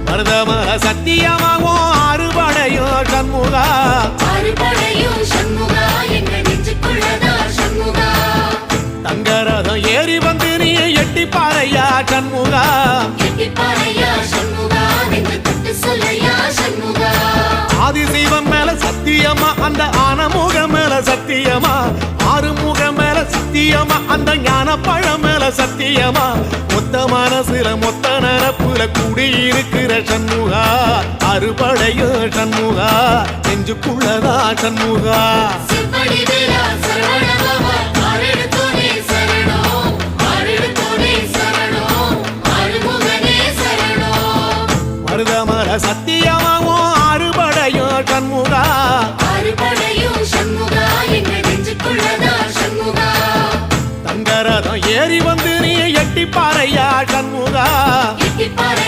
மருதமர சத்தியமாகும் அறுபடையும் சண்முகா அறுபடையும் சண்முகா எங்க நெஞ்சுக்குள்ளதா சண்முகா தங்கரதம் ஏறி வந்து நீ எட்டி பாறையா சண்முகா எட்டி பாறையா சண்முகா நெஞ்சு தொட்டு சொல்லையா சண்முகா ஆதிசைவம் மேல சத்தியமா அந்த ஆனமுகம் மேல சத்தியமா ஆறுமுகம் மேல சத்தியமா அந்த ஞான பழம் மேல சத்தியமா மொத்த மனசுல மொத்த நரப்புல கூடியிருக்கிற சண்முகா அறுபடையும் சண்முகா நெஞ்சுக்குள்ளதா சண்முகா சிவடி வேலா சரவண பவா ஆரெடுத்தோனே சரணம் ஆரெடுத்தோனே சரணம் ஆறுமுகனே சரணம் மருதமர சத்தியமாவும் அறுபடையும் சண்முகா அறுபடையும் சண்முகா எங்க நெஞ்சுக்குள்ளதா சண்முகா தங்கரதம் ஏறி வந்து நீ எட்டி பாறையா சண்முகா எட்டி பாறை